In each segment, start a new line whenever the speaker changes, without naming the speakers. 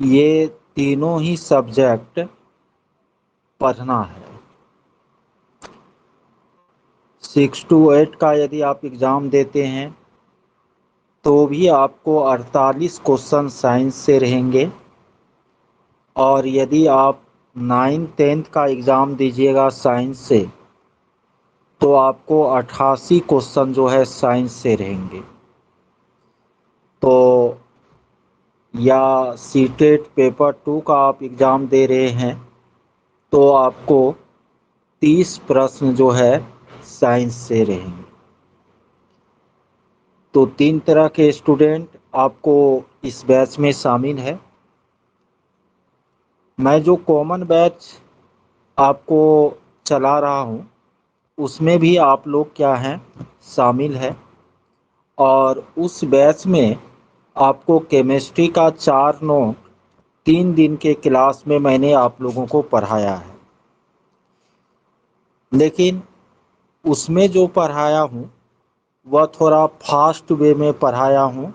ये तीनों ही सब्जेक्ट पढ़ना है। 6 to 8 का यदि आप एग्ज़ाम देते हैं तो भी आपको 48 क्वेश्चन साइंस से रहेंगे, और यदि आप 9th 10th का एग्ज़ाम दीजिएगा साइंस से तो आपको 88 क्वेश्चन जो है साइंस से रहेंगे। तो या सीटेट पेपर 2 का आप एग्ज़ाम दे रहे हैं तो आपको 30 प्रश्न जो है साइंस से रहेंगे। तो 3 तरह के स्टूडेंट आपको इस बैच में शामिल है। मैं जो कॉमन बैच आपको चला रहा हूँ उसमें भी आप लोग क्या हैं, शामिल है। और उस बैच में आपको केमिस्ट्री का 4 नोट 3 दिन के क्लास में मैंने आप लोगों को पढ़ाया है। लेकिन उसमें जो पढ़ाया हूँ वह थोड़ा फास्ट वे में पढ़ाया हूँ,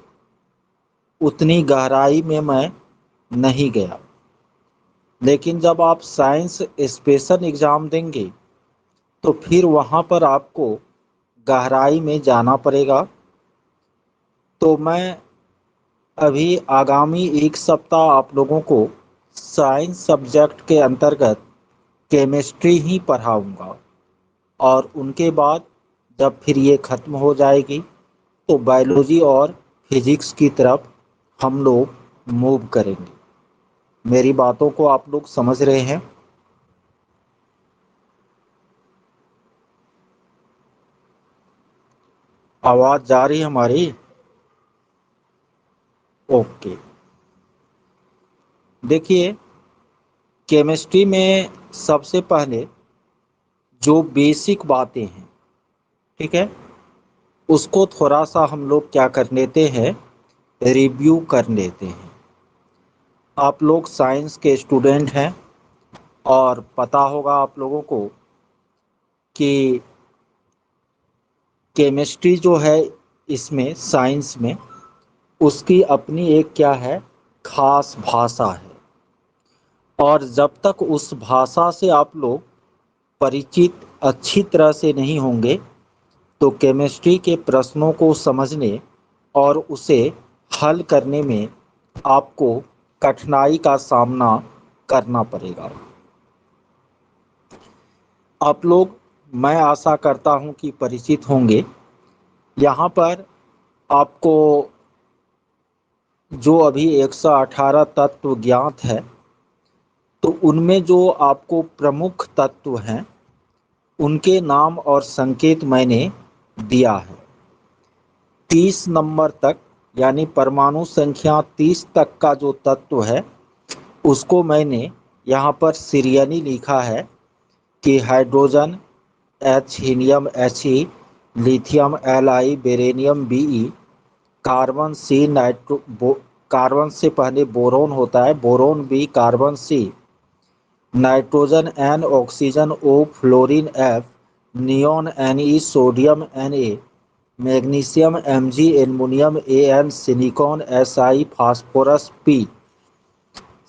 उतनी गहराई में मैं नहीं गया। लेकिन जब आप साइंस स्पेशल एग्ज़ाम देंगे तो फिर वहाँ पर आपको गहराई में जाना पड़ेगा। तो मैं अभी आगामी 1 सप्ताह आप लोगों को साइंस सब्जेक्ट के अंतर्गत केमिस्ट्री ही पढ़ाऊँगा, और उनके बाद जब फिर ये ख़त्म हो जाएगी तो बायोलॉजी और फिज़िक्स की तरफ हम लोग मूव करेंगे। मेरी बातों को आप लोग समझ रहे हैं? आवाज़ जा रही है हमारी? ओके। देखिए, केमिस्ट्री में सबसे पहले जो बेसिक बातें हैं, ठीक है, उसको थोड़ा सा हम लोग क्या कर लेते हैं, रिव्यू कर लेते हैं। आप लोग साइंस के स्टूडेंट हैं और पता होगा आप लोगों को कि केमिस्ट्री जो है इसमें साइंस में उसकी अपनी एक क्या है, खास भाषा है। और जब तक उस भाषा से आप लोग परिचित अच्छी तरह से नहीं होंगे तो केमिस्ट्री के प्रश्नों को समझने और उसे हल करने में आपको कठिनाई का सामना करना पड़ेगा। आप लोग, मैं आशा करता हूं कि परिचित होंगे। यहाँ पर आपको जो अभी 118 तत्व ज्ञात है तो उनमें जो आपको प्रमुख तत्व हैं उनके नाम और संकेत मैंने दिया है। 30 नंबर तक यानी परमाणु संख्या 30 तक का जो तत्व है उसको मैंने यहाँ पर सीरियली लिखा है कि hydrogen H, helium He, lithium Li, बेरेनियम Be, carbon C, carbon से पहले बोरोन होता है, boron B, carbon C, nitrogen N, oxygen O, fluorine F, neon Ne, sodium Na, magnesium Mg, aluminium An, silicon Si, phosphorus P,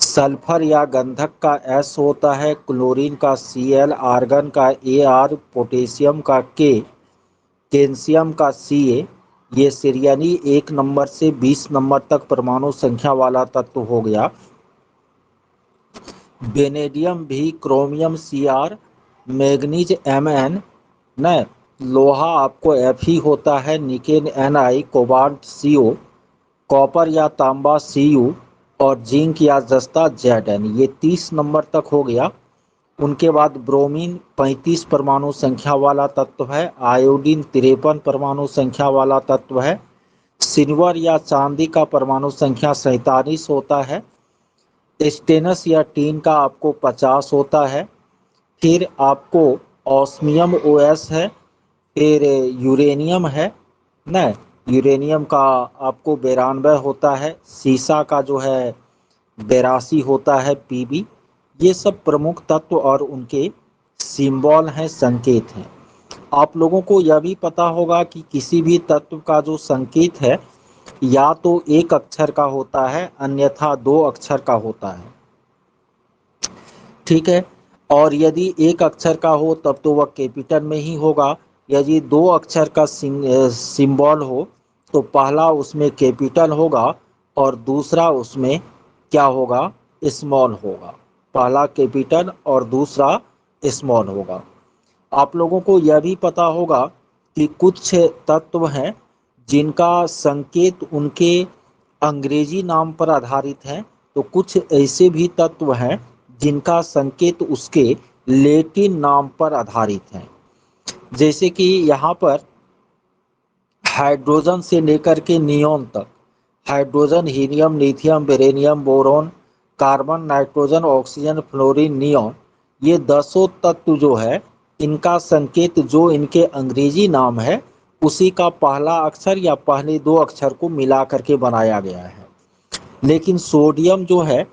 sulphur या गंधक का S होता है, chlorine का Cl, आर्गन का Ar, पोटेशियम का K, कैल्शियम का Ca। ये सीरियली 1 नंबर से 20 नंबर तक परमाणु संख्या वाला तत्व हो गया। वेनेडियम भी, क्रोमियम Cr, मैग्नीज Mn, न लोहा आपको Fe होता है, nickel Ni, cobalt Co, copper या तांबा Cu, और जिंक या जस्ता Zn। ये 30 नंबर तक हो गया। उनके बाद ब्रोमीन 35 परमाणु संख्या वाला तत्व है, आयोडीन 53 परमाणु संख्या वाला तत्व है, सिल्वर या चांदी का परमाणु संख्या 47 होता है, स्टेनस या टीन का आपको 50 होता है, फिर आपको ऑस्मियम OS है, फिर यूरेनियम है न, यूरेनियम का आपको 92 होता है, सीसा का जो है 82 होता है, Pb। ये सब प्रमुख तत्व और उनके सिंबल हैं, संकेत हैं। आप लोगों को यह भी पता होगा कि किसी भी तत्व का जो संकेत है या तो एक अक्षर का होता है अन्यथा दो अक्षर का होता है। ठीक है। और यदि एक अक्षर का हो तब तो वह कैपिटल में ही होगा। यदि दो अक्षर का सिंबल हो तो पहला उसमें कैपिटल होगा और दूसरा उसमें क्या होगा, स्मॉल होगा। पहला कैपिटल और दूसरा स्मॉल होगा। आप लोगों को यह भी पता होगा कि कुछ तत्व हैं जिनका संकेत उनके अंग्रेजी नाम पर आधारित है, तो कुछ ऐसे भी तत्व हैं जिनका संकेत उसके लैटिन नाम पर आधारित है। जैसे कि यहाँ पर हाइड्रोजन से लेकर के नियोन तक, hydrogen, helium, lithium, beryllium, boron, carbon, nitrogen, oxygen, fluorine, neon, ये 10 तत्व जो है इनका संकेत जो इनके अंग्रेजी नाम है उसी का पहला अक्षर या पहले दो अक्षर को मिला करके बनाया गया है। लेकिन सोडियम जो है,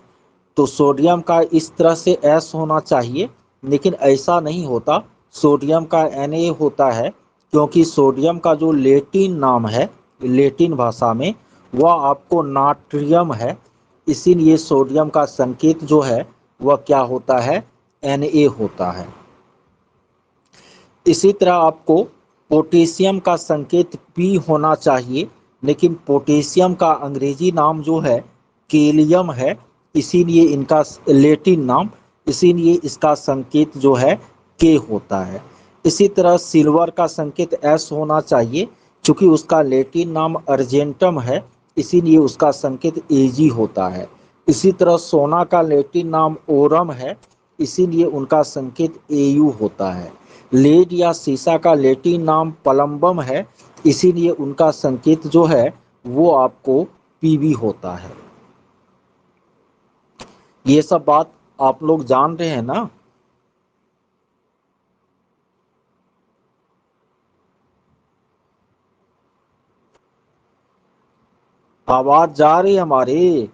तो सोडियम का इस तरह से एस होना चाहिए, लेकिन ऐसा नहीं होता। सोडियम का Na होता है क्योंकि सोडियम का जो लैटिन नाम है लैटिन भाषा में वह आपको नाट्रियम है, इसीलिए सोडियम का संकेत जो है वह क्या होता है, Na होता है। इसी तरह आपको पोटेशियम का संकेत P होना चाहिए, लेकिन पोटेशियम का अंग्रेजी नाम जो है केलियम है, इसीलिए इनका लैटिन नाम, इसीलिए इसका संकेत जो है K होता है। इसी तरह सिल्वर का संकेत S होना चाहिए, चूंकि उसका लैटिन नाम अर्जेंटम है, इसीलिए उसका संकेत Ag होता है। इसी तरह सोना का लैटिन नाम ओरम है, इसीलिए उनका संकेत Au होता है। लेड या सीसा का लैटिन नाम पलम्बम है, इसीलिए उनका संकेत जो है वो आपको Pb होता है। ये सब बात आप लोग जान रहे हैं ना। आवाज जा रही है हमारी?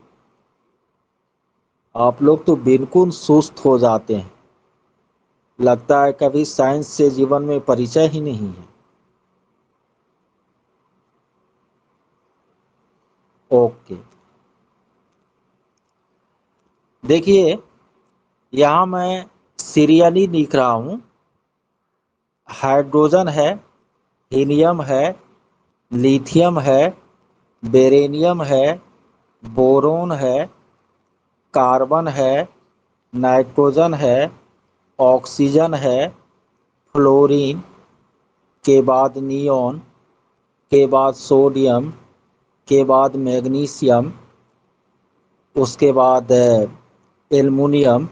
आप लोग तो बिल्कुल सुस्त हो जाते हैं, लगता है कभी साइंस से जीवन में परिचय ही नहीं है। ओके, देखिए यहाँ मैं सीरियली लिख रहा हूँ। हाइड्रोजन है, हीलियम है, लिथियम है, बेरेनियम है, बोरोन है, कार्बन है, नाइट्रोजन है, ऑक्सीजन है, फ्लोरीन के बाद नियोन के बाद सोडियम के बाद मैग्नीशियम, उसके बाद एल्युमिनियम,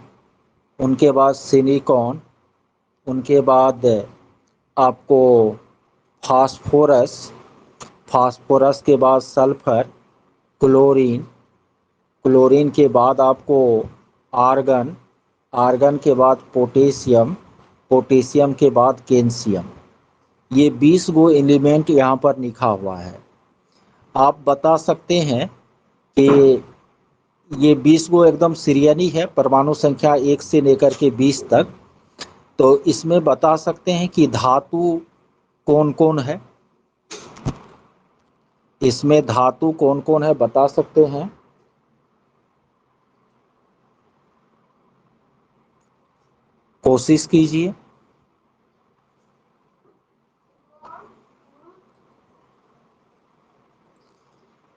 उनके बाद सिलिकॉन, उनके बाद आपको फास्फोरस, फास्फोरस के बाद सल्फर, क्लोरीन, क्लोरीन के बाद आपको आर्गन, आर्गन के बाद पोटेशियम, पोटेशियम के बाद कैल्शियम। ये 20 गो एलिमेंट यहाँ पर लिखा हुआ है। आप बता सकते हैं कि ये 20 गो एकदम सीरियली है, परमाणु संख्या 1 से लेकर के 20 तक। तो इसमें बता सकते हैं कि धातु कौन कौन है, इसमें धातु कौन कौन है बता सकते हैं? कोशिश कीजिए।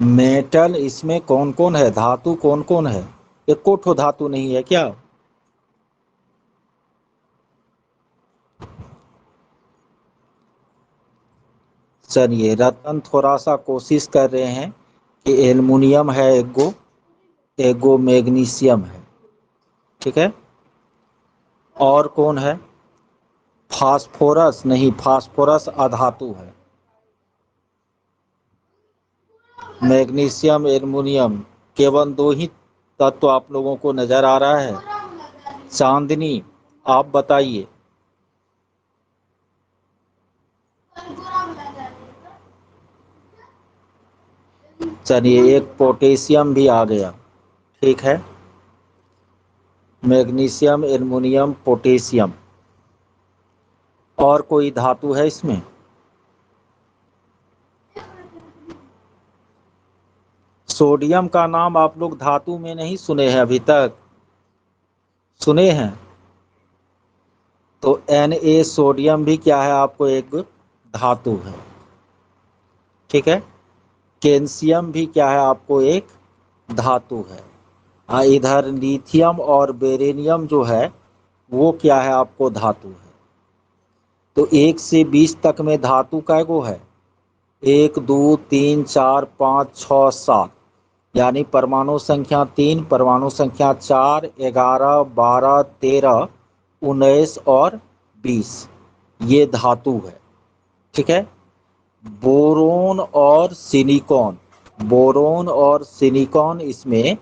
मेटल इसमें कौन कौन है, धातु कौन कौन है? एको ठो धातु नहीं है क्या? चलिए, रतन थोड़ा सा कोशिश कर रहे हैं कि एल्युमिनियम है एक गो, एक गो मैग्नीशियम है। ठीक है, और कौन है? फास्फोरस नहीं, फास्फोरस अधातु है। मैग्नीशियम, एल्युमिनियम, केवल दो ही तत्व आप लोगों को नजर आ रहा है। चांदनी, आप बताइए। चलिए, एक पोटेशियम भी आ गया। ठीक है, मैग्नीशियम, एल्युमिनियम, पोटेशियम। और कोई धातु है इसमें? सोडियम का नाम आप लोग धातु में नहीं सुने हैं अभी तक, सुने हैं? तो Na सोडियम भी क्या है, आपको एक धातु है, ठीक है। कैल्शियम भी क्या है, आपको एक धातु है। इधर लिथियम और बेरिलियम जो है वो क्या है, आपको धातु है। तो 1 से 20 तक में धातु कै गो है? 1 2 3 4 5 6 7, यानी परमाणु संख्या 3, परमाणु संख्या 4, 11, 12, 13, 19 और 20, ये धातु है, ठीक है। बोरोन और सिलिकॉन, बोरोन और सिलिकॉन इसमें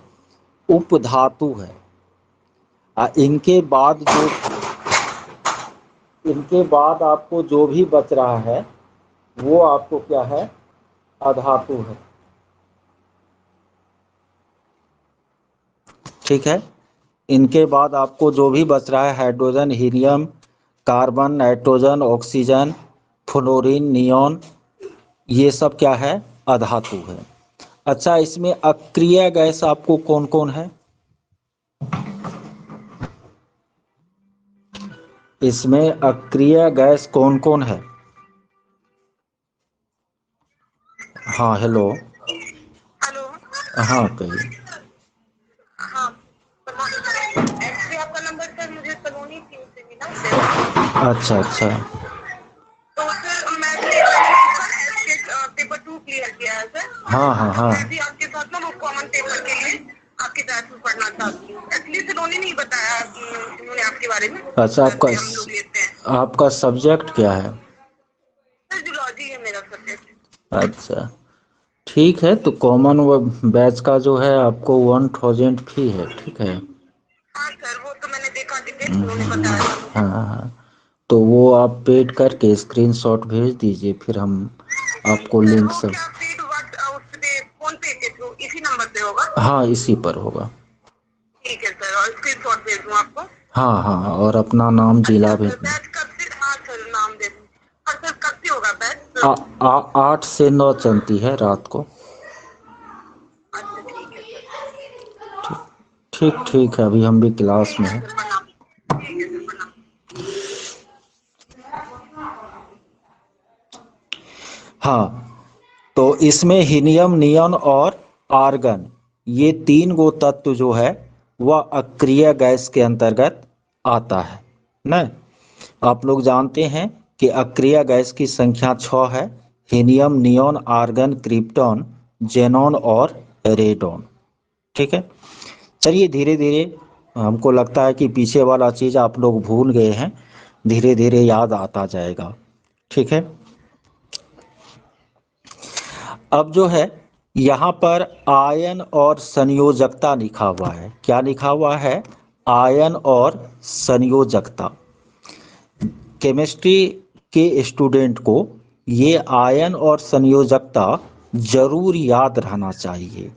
उपधातु है। इनके बाद आपको जो भी बच रहा है वो आपको क्या है, अधातु है, ठीक है। इनके बाद आपको जो भी बच रहा है, hydrogen, helium, carbon, nitrogen, oxygen, fluorine, neon, ये सब क्या है, अधातु है। अच्छा, इसमें अक्रिय गैस आपको कौन कौन है? इसमें अक्रिय गैस कौन कौन है? हाँ, हेलो।
हेलो।
हाँ, कहिए।
हाँ, एक्चुअली आपका नंबर सर मुझे सलोनी टीम से मिला सर।
अच्छा अच्छा।
तो सर मैंने ना सर एसके पेपर 2 क्लियर किया है सर।
हाँ हाँ हाँ।
मैं भी आपके साथ ना वो कॉमन पेपर के लिए आपके बैच में पढ़ना चाहती हूँ। एक्चुअली सलोनी नहीं बताया उन्होंने आपके बारे में।
अच्छा,
हम लोग लेते हैं
आपका सब्जेक्ट क्या है?
सर, जूलॉजी है मेरा सब्जेक्ट।
अच्छा, ठीक है। तो कॉमन बैच का जो है आपको 1000 फी है, ठीक है।
हाँ सर, वो तो मैंने देखा डिटेल्स उन्होंने बताया था मुझे।
हाँ हाँ, तो वो आप पेड करके स्क्रीनशॉट भेज दीजिए, फिर हम आपको
सर
लिंक
वो
सब।
क्या पेड उस पे फोन पे के थ्रू इसी नंबर पे होगा?
हाँ, इसी पर होगा।
ठीक है सर, और स्क्रीनशॉट भेज दूँ आपको?
हाँ हाँ हाँ, और अपना नाम, जिला
अच्छा
भेज
सर,
दें।
बैच कब से? हाँ सर, नाम दे दूँ। हाँ सर, कब से होगा बैच?
8 से 9 चलती है रात को।
अच्छा ठीक है सर।
ठीक ठीक है, अभी हम भी क्लास
ठीक
में
है
हैं।
सर, प्रणाम। ठीक है सर, प्रणाम।
हाँ, तो इसमें हीलियम, नियॉन और आर्गन, ये 3 गो तत्व जो है वह अक्रिय गैस के अंतर्गत आता है न। आप लोग जानते हैं कि अक्रिय गैस की संख्या 6 है। Helium, neon, argon, krypton, xenon और रेडॉन, ठीक है। चलिए, धीरे धीरे, हमको लगता है कि पीछे वाला चीज़ आप लोग भूल गए हैं, धीरे धीरे याद आता जाएगा, ठीक है। अब जो है यहाँ पर आयन और संयोजकता लिखा हुआ है। क्या लिखा हुआ है? आयन और संयोजकता। केमिस्ट्री के स्टूडेंट को ये आयन और संयोजकता जरूर याद रहना चाहिए,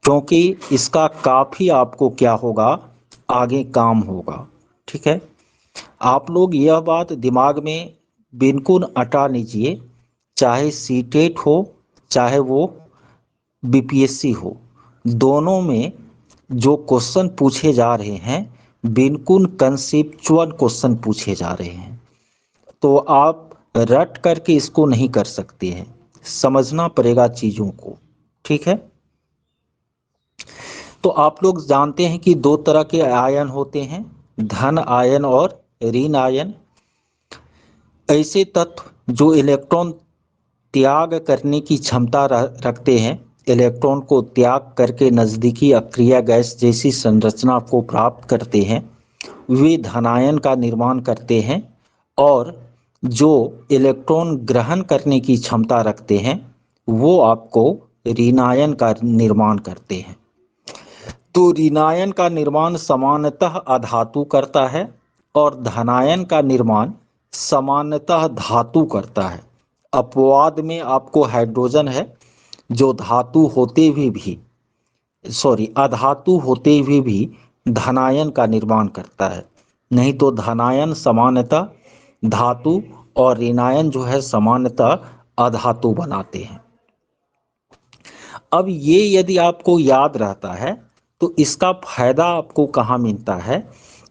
क्योंकि इसका काफ़ी आपको क्या होगा, आगे काम होगा, ठीक है। आप लोग यह बात दिमाग में बिल्कुल अटा लीजिए, चाहे सीटेट हो, चाहे वो बीपीएससी हो, दोनों में जो क्वेश्चन पूछे जा रहे हैं बिल्कुल कंसेप्चुअल क्वेश्चन पूछे जा रहे हैं। तो आप रट करके इसको नहीं कर सकते हैं, समझना पड़ेगा चीज़ों को, ठीक है। तो आप लोग जानते हैं कि 2 तरह के आयन होते हैं, धन आयन और ऋण आयन। ऐसे तत्व जो इलेक्ट्रॉन त्याग करने की क्षमता रखते हैं, इलेक्ट्रॉन को त्याग करके नज़दीकी अक्रिय गैस जैसी संरचना को प्राप्त करते हैं, वे धनायन का निर्माण करते हैं। और जो इलेक्ट्रॉन ग्रहण करने की क्षमता रखते हैं वो आपको ऋणायन का निर्माण करते हैं। तो ऋणायन का निर्माण सामान्यतः अधातु करता है और धनायन का निर्माण सामान्यतः धातु करता है। अपवाद में आपको हाइड्रोजन है, जो धातु होते हुए भी, सॉरी, अधातु होते हुए भी धनायन का निर्माण करता है। नहीं तो धनायन सामान्यतः धातु और ऋणायन जो है सामान्यतः अधातु बनाते हैं। अब ये यदि आपको याद रहता है तो इसका फायदा आपको कहाँ मिलता है,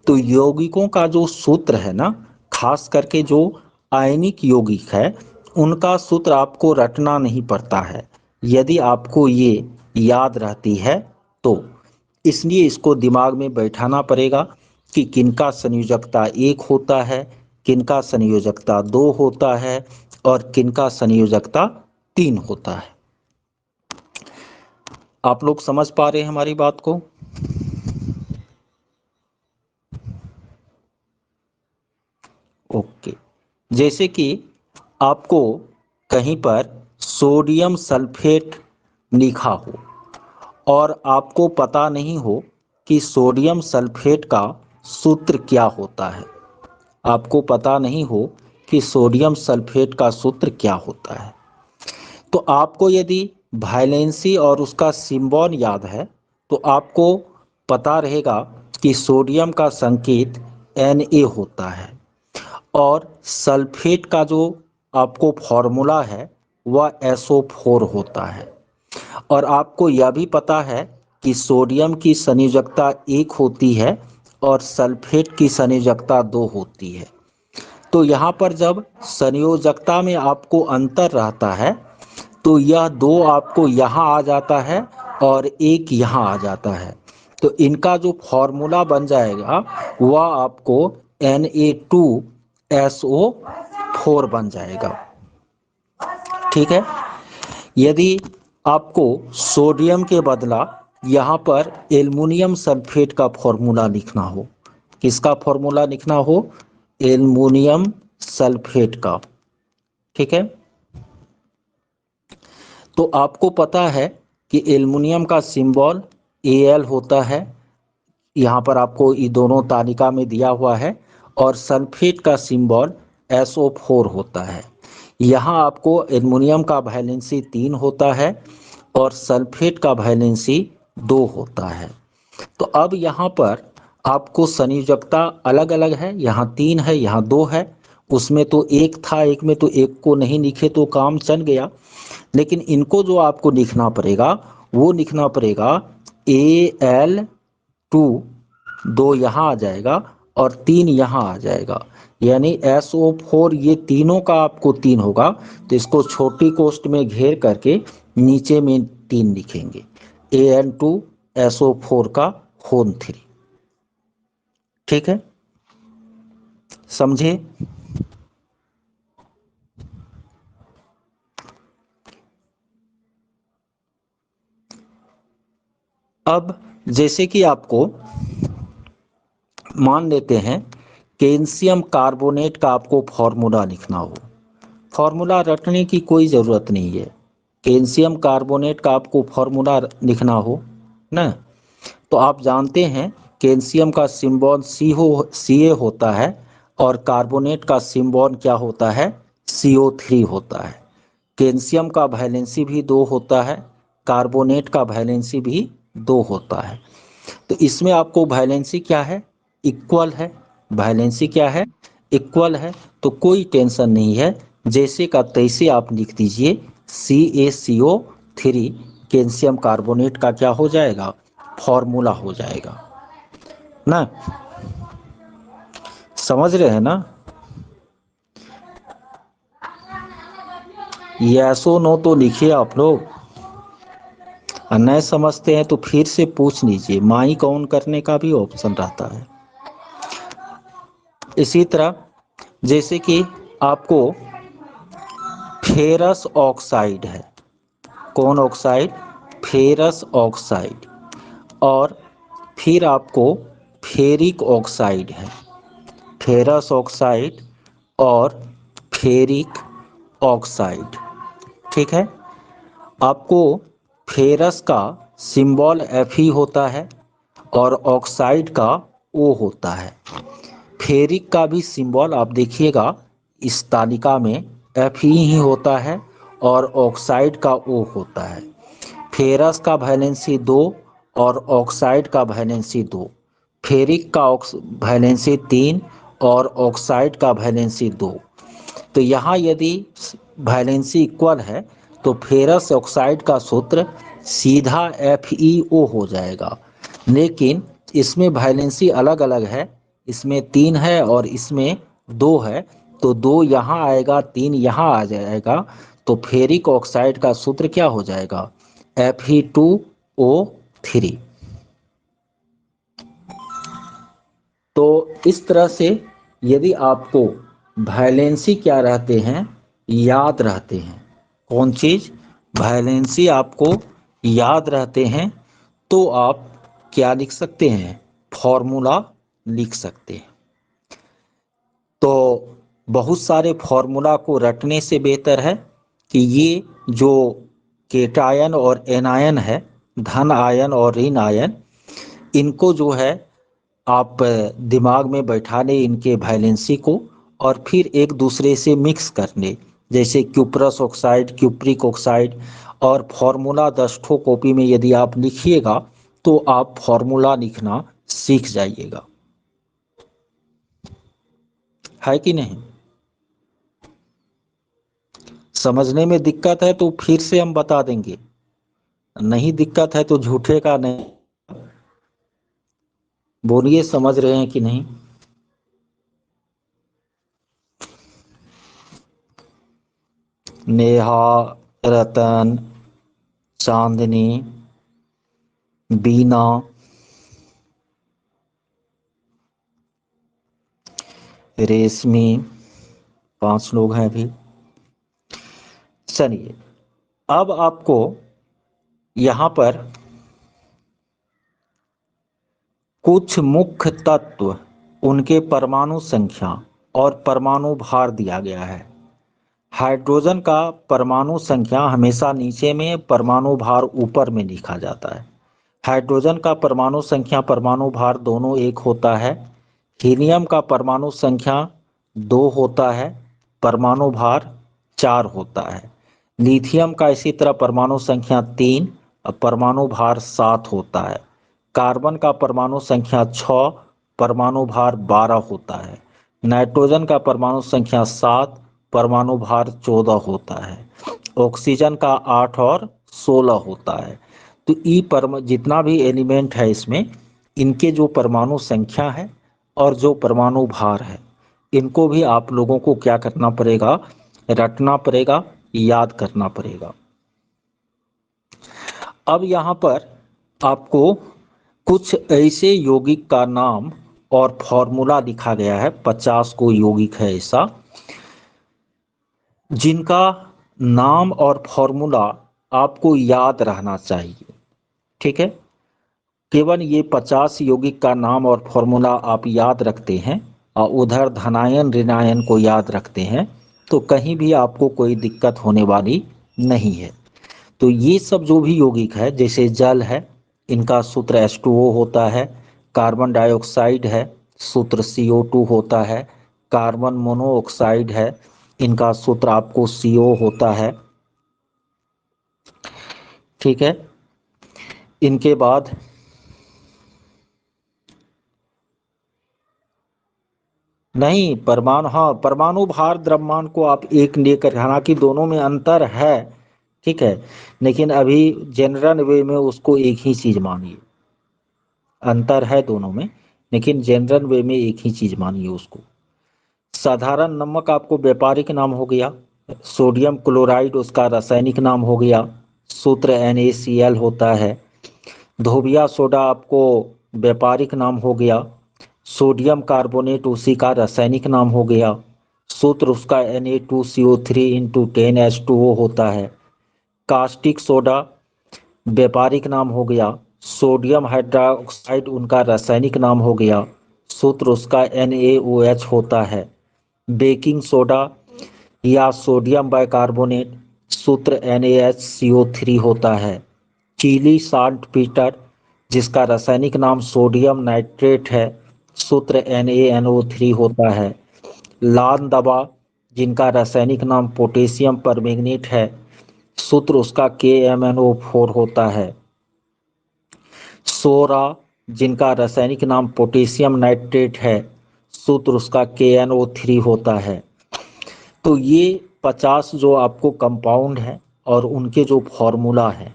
तो यौगिकों का जो सूत्र है ना, खास करके जो आयनिक यौगिक है उनका सूत्र आपको रटना नहीं पड़ता है यदि आपको ये याद रहती है तो। इसलिए इसको दिमाग में बैठाना पड़ेगा कि किनका संयोजकता 1 होता है, किनका संयोजकता 2 होता है और किनका संयोजकता 3 होता है। आप लोग समझ पा रहे हैं हमारी बात को? ओके। जैसे कि आपको कहीं पर सोडियम सल्फेट लिखा हो और आपको पता नहीं हो कि सोडियम सल्फेट का सूत्र क्या होता है, आपको पता नहीं हो कि सोडियम सल्फेट का सूत्र क्या होता है, तो आपको यदि वैलेंसी और उसका सिंबल याद है तो आपको पता रहेगा कि सोडियम का संकेत Na होता है और सल्फेट का जो आपको फॉर्मूला है वह SO4 होता है। और आपको यह भी पता है कि सोडियम की संयोजकता 1 होती है और सल्फेट की संयोजकता 2 होती है। तो यहाँ पर जब संयोजकता में आपको अंतर रहता है तो यह 2 आपको यहाँ आ जाता है और 1 यहाँ आ जाता है, तो इनका जो फॉर्मूला बन जाएगा वह आपको Na2SO4 बन जाएगा। ठीक है। यदि आपको सोडियम के बदला यहाँ पर एल्युमिनियम सल्फेट का फॉर्मूला लिखना हो, किसका फॉर्मूला लिखना हो, एल्युमिनियम सल्फेट का, ठीक है, तो आपको पता है कि एल्युमिनियम का सिंबल Al होता है, यहाँ पर आपको ये दोनों तालिका में दिया हुआ है, और सल्फेट का सिंबल SO4 होता है। यहाँ आपको एल्युमिनियम का वैलेंसी 3 होता है और सल्फेट का वैलेंसी 2 होता है। तो अब यहाँ पर आपको संयोजकता अलग अलग है, यहाँ 3 है, यहाँ 2 है, उसमें तो 1 था, एक में तो 1 को नहीं लिखे तो काम चल गया, लेकिन इनको जो आपको लिखना पड़ेगा वो लिखना पड़ेगा Al2, 2 यहाँ आ जाएगा और 3 यहाँ आ जाएगा, यानी SO4 ये तीनों का आपको 3 होगा, तो इसको छोटी कोष्ठ में घेर करके नीचे में 3 लिखेंगे, An2SO4 का होल 3। ठीक है, समझे? अब जैसे कि आपको मान लेते हैं कैल्शियम कार्बोनेट का आपको फॉर्मूला लिखना हो, फॉर्मूला रटने की कोई ज़रूरत नहीं है, कैल्शियम कार्बोनेट का आपको फॉर्मूला लिखना हो ना, तो आप जानते हैं कैल्शियम का सिंबल Ca होता है और कार्बोनेट का सिंबल क्या होता है, CO3 होता है। कैल्शियम का वैलेंसी भी 2 होता है, कार्बोनेट का वैलेंसी भी 2 होता है। तो इसमें आपको वैलेंसी क्या है, इक्वल है, वैलेंसी क्या है, इक्वल है, तो कोई टेंशन नहीं है, जैसे का तैसे आप लिख दीजिए CaCO3 कैल्शियम कार्बोनेट का क्या हो जाएगा, फॉर्मूला हो जाएगा ना। समझ रहे हैं ना? यस नो तो लिखिए आप लोग, और नहीं समझते हैं तो फिर से पूछ लीजिए, माइक ऑन करने का भी ऑप्शन रहता है। इसी तरह जैसे कि आपको फेरस ऑक्साइड है, कौन ऑक्साइड, फेरस ऑक्साइड, और फिर आपको फेरिक ऑक्साइड है, फेरस ऑक्साइड और फेरिक ऑक्साइड। ठीक है, आपको फेरस का सिंबल Fe होता है और ऑक्साइड का O होता है। फेरिक का भी सिंबल आप देखिएगा इस तालिका में Fe ही होता है और ऑक्साइड का O होता है। फेरस का वैलेंसी 2 और ऑक्साइड का वैलेंसी 2, फेरिक का वैलेंसी 3 और ऑक्साइड का वैलेंसी 2। तो यहाँ यदि वैलेंसी इक्वल है तो फेरस ऑक्साइड का सूत्र सीधा FeO हो जाएगा। लेकिन इसमें वैलेंसी अलग अलग है, इसमें 3 है और इसमें 2 है, तो 2 यहाँ आएगा, 3 यहाँ आ जाएगा, तो फेरिक ऑक्साइड का सूत्र क्या हो जाएगा? Fe2O3। तो इस तरह से यदि आपको वैलेंसी क्या रहते हैं, याद रहते हैं, कौन चीज? वैलेंसी आपको याद रहते हैं, तो आप क्या लिख सकते हैं? फॉर्मूला लिख सकते हैं। तो बहुत सारे फॉर्मूला को रटने से बेहतर है कि ये जो केटायन और एनायन है, धन आयन और ऋण आयन, इनको जो है आप दिमाग में बैठाने इनके वैलेंसी को, और फिर एक दूसरे से मिक्स करने, जैसे क्यूप्रस ऑक्साइड, क्यूप्रिक ऑक्साइड, और फॉर्मूला 10 ठो कॉपी में यदि आप लिखिएगा तो आप फॉर्मूला लिखना सीख जाइएगा, है कि नहीं? समझने में दिक्कत है तो फिर से हम बता देंगे, नहीं दिक्कत है तो झूठे का नहीं। बोलिए, समझ रहे हैं कि नहीं? नेहा, रतन, चांदनी, बीना, रेशमी, 5 लोग हैं अभी। चलिए, अब आपको यहां पर कुछ मुख्य तत्व, उनके परमाणु संख्या और परमाणु भार दिया गया है। हाइड्रोजन का परमाणु संख्या हमेशा नीचे में, परमाणु भार ऊपर में लिखा जाता है। हाइड्रोजन का परमाणु संख्या, परमाणु भार दोनों 1 होता है। हीलियम का परमाणु संख्या 2 होता है, परमाणु भार 4 होता है। लिथियम का इसी तरह परमाणु संख्या 3 और परमाणु भार 7 होता है। कार्बन का परमाणु संख्या 6, परमाणु भार 12 होता है। नाइट्रोजन का परमाणु संख्या 7, परमाणु भार 14 होता है। ऑक्सीजन का 8 और 16 होता है। तो जितना भी एलिमेंट है इसमें, इनके जो परमाणु संख्या है और जो परमाणु भार है, इनको भी आप लोगों को क्या करना पड़ेगा? रटना पड़ेगा, याद करना पड़ेगा। अब यहाँ पर आपको कुछ ऐसे यौगिक का नाम और फॉर्मूला लिखा गया है, 50 को यौगिक है ऐसा, जिनका नाम और फॉर्मूला आपको याद रहना चाहिए। ठीक है, केवल ये 50 यौगिक का नाम और फॉर्मूला आप याद रखते हैं और उधर धनायन ऋणायन को याद रखते हैं, तो कहीं भी आपको कोई दिक्कत होने वाली नहीं है। तो ये सब जो भी यौगिक है, जैसे जल है, इनका सूत्र H2O होता है। कार्बन डाइऑक्साइड है, सूत्र CO2 होता है। कार्बन मोनोऑक्साइड है, इनका सूत्र आपको CO होता है। ठीक है, इनके बाद नहीं, परमाणु, हाँ, परमाणु भार द्रव्यमान को आप एक लेकर, हालांकि दोनों में अंतर है, ठीक है, लेकिन अभी जनरल वे में उसको एक ही चीज मानिए। अंतर है दोनों में, लेकिन जनरल वे में एक ही चीज मानिए उसको। साधारण नमक आपको व्यापारिक नाम हो गया। सोडियम क्लोराइड उसका रासायनिक नाम हो गया, सूत्र NaCl होता है। धोबिया सोडा आपको व्यापारिक नाम हो गया। सोडियम कार्बोनेट उसी का रासायनिक नाम हो गया, सूत्र उसका Na2CO3 इंटू 10H2O होता है। कास्टिक सोडा व्यापारिक नाम हो गया। सोडियम हाइड्रोक्साइड उनका रासायनिक नाम हो गया, सूत्र उसका NaOH होता है। बेकिंग सोडा या सोडियम बाइकार्बोनेट, सूत्र NaHCO3 होता है। चिली साल्ट पीटर, जिसका रासायनिक नाम सोडियम नाइट्रेट है, सूत्र NaNO3 होता है। लाल दवा, जिनका रासायनिक नाम पोटेशियम परमैंगनेट है, सूत्र उसका KMnO4 होता है। सोरा, जिनका रासायनिक नाम पोटेशियम नाइट्रेट है, सूत्र उसका KNO3 होता है। तो ये 50 जो आपको कंपाउंड है और उनके जो फॉर्मूला है,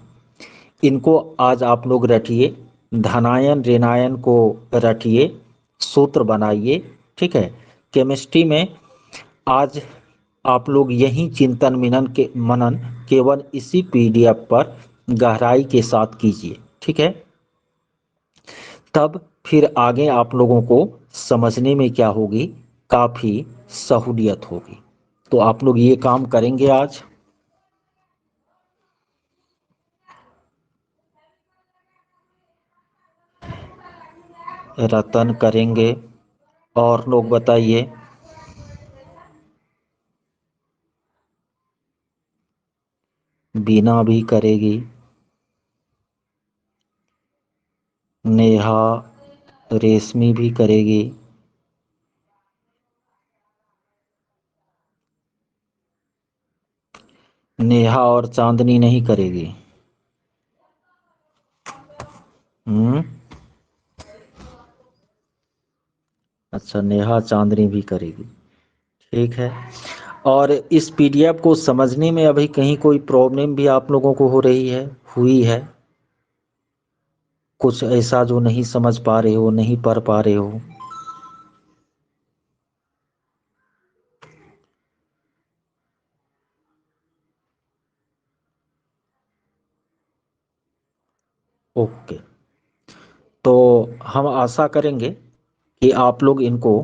इनको आज आप लोग रटिए, धनायन ऋणायन को रटिए, सूत्र बनाइए, ठीक है। केमिस्ट्री में आज आप लोग यही चिंतन मनन केवल इसी पीडीएफ पर गहराई के साथ कीजिए, ठीक है। तब फिर आगे आप लोगों को समझने में क्या होगी, काफ़ी सहूलियत होगी। तो आप लोग ये काम करेंगे आज। रतन करेंगे, और लोग बताइए। बीना भी करेगी, नेहा, रेशमी भी करेगी, नेहा और चांदनी नहीं करेगी। अच्छा, नेहा चांदनी भी करेगी, ठीक है। और इस पीडीएफ को समझने में अभी कहीं कोई प्रॉब्लम भी आप लोगों को हो रही है, हुई है कुछ ऐसा जो नहीं समझ पा रहे हो, नहीं पढ़ पा रहे हो? ओके, तो हम आशा करेंगे कि आप लोग इनको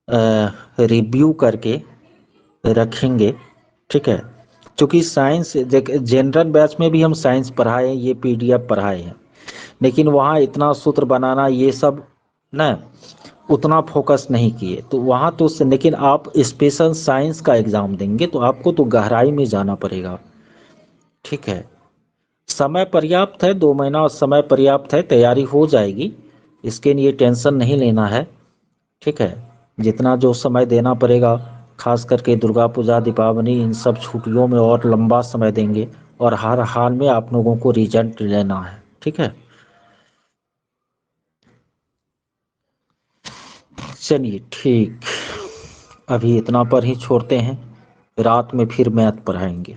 रिव्यू करके रखेंगे, ठीक है। क्योंकि साइंस जनरल बैच में भी हम साइंस पढ़ाए हैं, ये पीडीएफ पढ़ाए हैं, लेकिन वहाँ इतना सूत्र बनाना ये सब ना उतना फोकस नहीं किए। तो वहाँ तो लेकिन आप स्पेशल साइंस का एग्ज़ाम देंगे तो आपको तो गहराई में जाना पड़ेगा, ठीक है। समय पर्याप्त है, 2 महीना समय पर्याप्त है, तैयारी हो जाएगी, इसके लिए टेंशन नहीं लेना है, ठीक है। जितना जो समय देना पड़ेगा, खास करके दुर्गा पूजा, दीपावली, इन सब छुट्टियों में और लंबा समय देंगे, और हर हाल में आप लोगों को रिजल्ट लेना है, ठीक है। चलिए ठीक, अभी इतना पर ही छोड़ते हैं, रात में फिर मैथ पढ़ाएंगे।